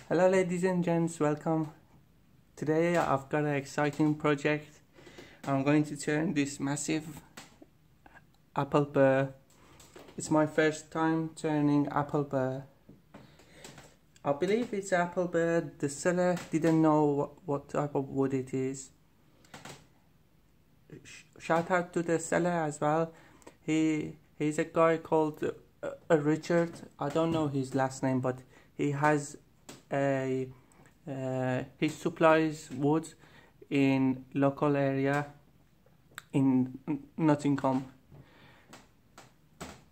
Hello ladies and gents, welcome. Today I've got an exciting project. I'm going to turn this massive apple burr. It's my first time turning apple burr. I believe it's apple burr. The seller didn't know what type of wood it is. Shout out to the seller as well. He's a guy called Richard. I don't know his last name, but he has he supplies wood in local area in Nottingham,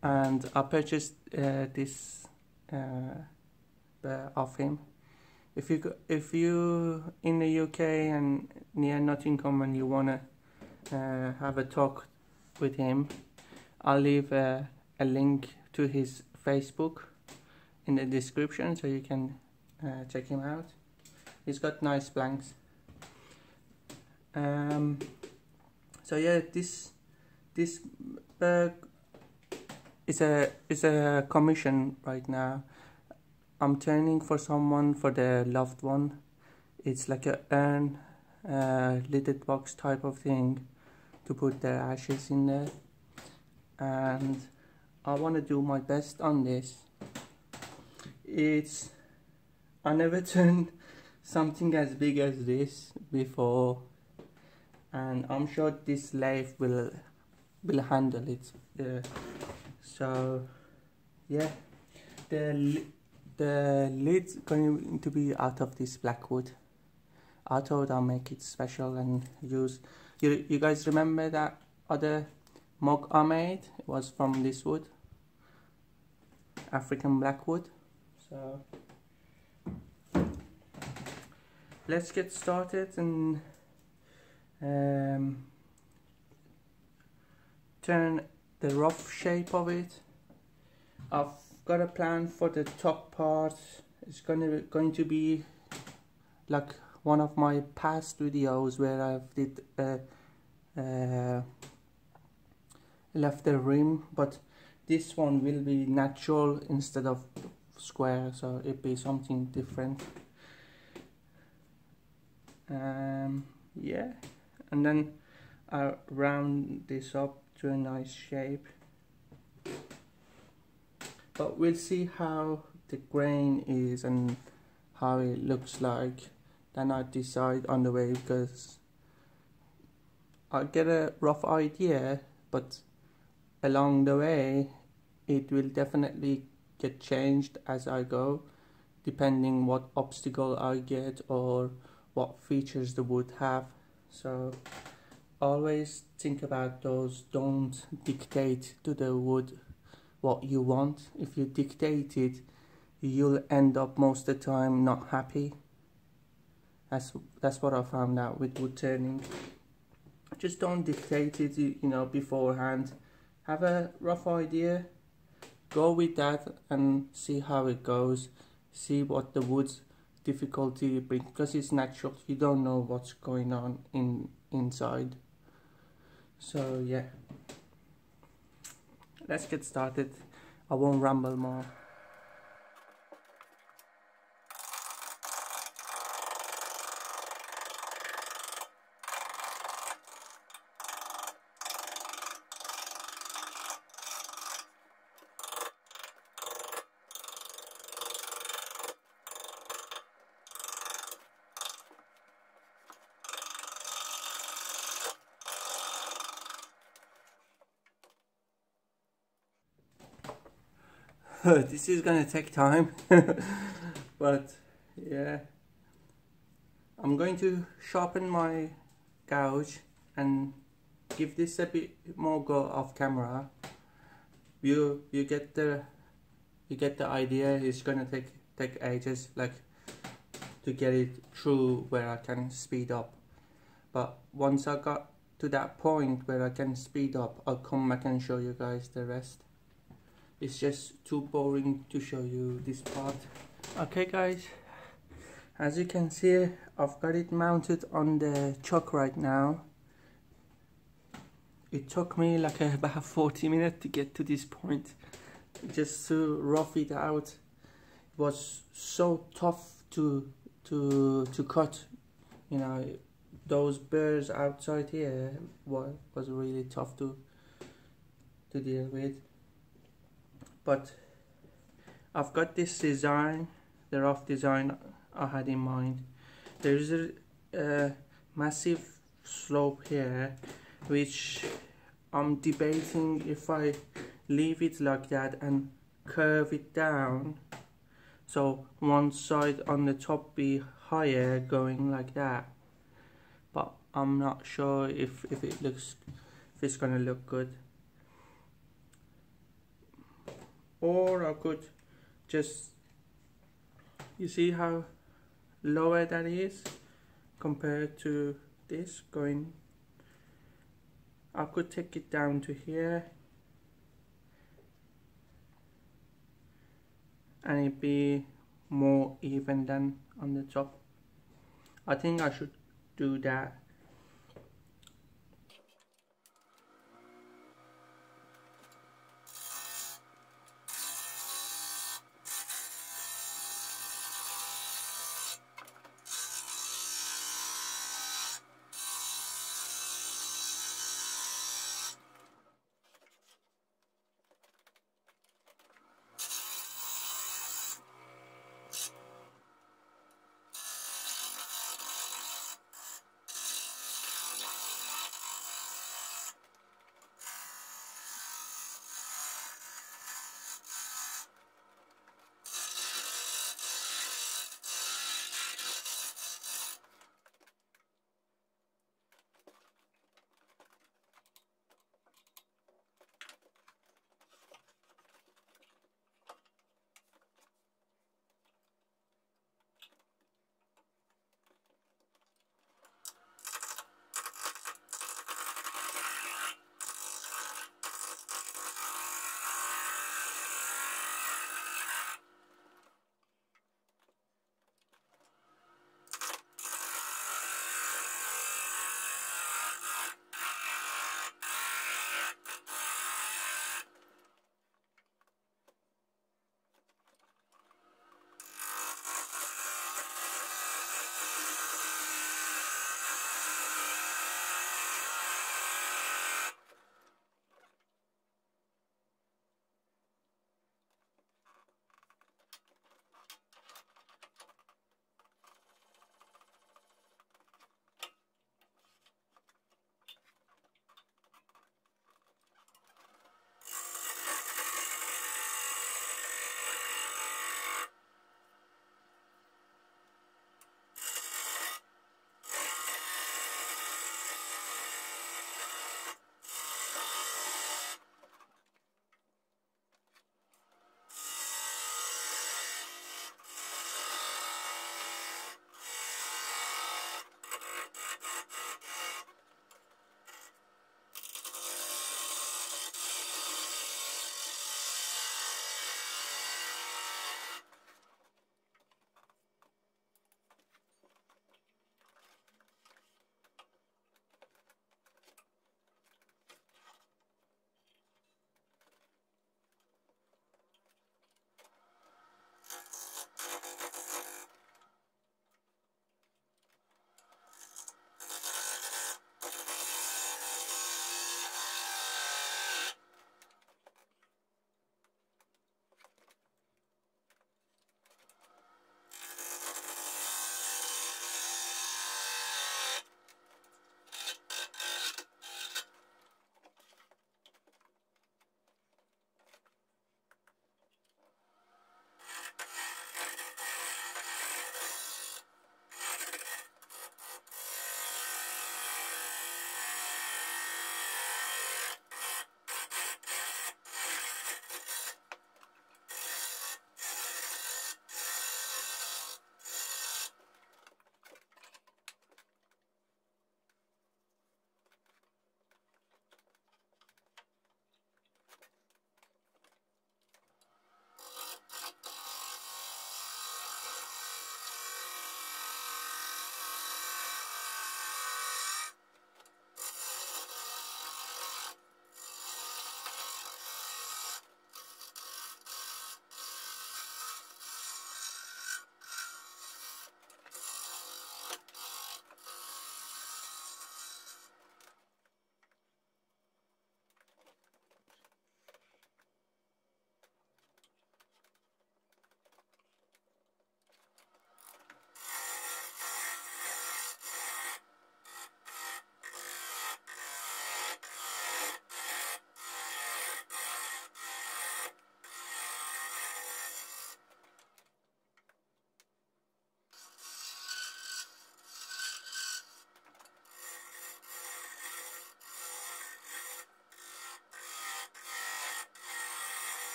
and I purchased this of him. If you in the UK and near Nottingham and you wanna have a talk with him, I'll leave a link to his Facebook in the description so you can check him out. He's got nice blanks. So yeah, this bag is a commission right now. I'm turning for someone, for their loved one. It's like a urn, lidded box type of thing to put their ashes in there, and I want to do my best on this. I never turned something as big as this before, and I'm sure this lathe will handle it. So yeah, the lid's going to be out of this black wood. I thought I'll make it special and use. You guys remember that other mug I made? It was from this wood, African black wood. So let's get started and turn the rough shape of it. I've got a plan for the top part. It's going to be like one of my past videos where I've did left the rim, but this one will be natural instead of square, so it'll be something different. Yeah, and then I round this up to a nice shape, but we'll see how the grain is and how it looks like. Then I decide on the way, because I get a rough idea, but along the way it will definitely get changed as I go, depending what obstacle I get or what features the wood have. So always think about those. Don't dictate to the wood what you want. If you dictate it, you'll end up most of the time not happy. That's what I found out with wood turning. Just don't dictate it, you know, beforehand. Have a rough idea, go with that and see how it goes. See what the wood's difficulty brings, because it's natural. You don't know what's going on inside. So yeah, let's get started. I won't ramble more. This is gonna take time, but yeah, I'm going to sharpen my gouge and give this a bit more go off camera. You get the idea. It's gonna take ages, like, to get it through where I can speed up. But once I got to that point where I can speed up, I'll come back and show you guys the rest. It's just too boring to show you this part. Okay guys, as you can see, I've got it mounted on the chuck right now. It took me like about 40 minutes to get to this point, just to rough it out. It was so tough to cut, you know, those burrs outside here was really tough to deal with. But I've got this design, the rough design I had in mind. There's a massive slope here, which I'm debating if I leave it like that and curve it down, so one side on the top be higher, going like that. But I'm not sure if it's gonna look good. Or I could just, you see how lower that is compared to this going. I could take it down to here and it'd be more even than on the top. I think I should do that.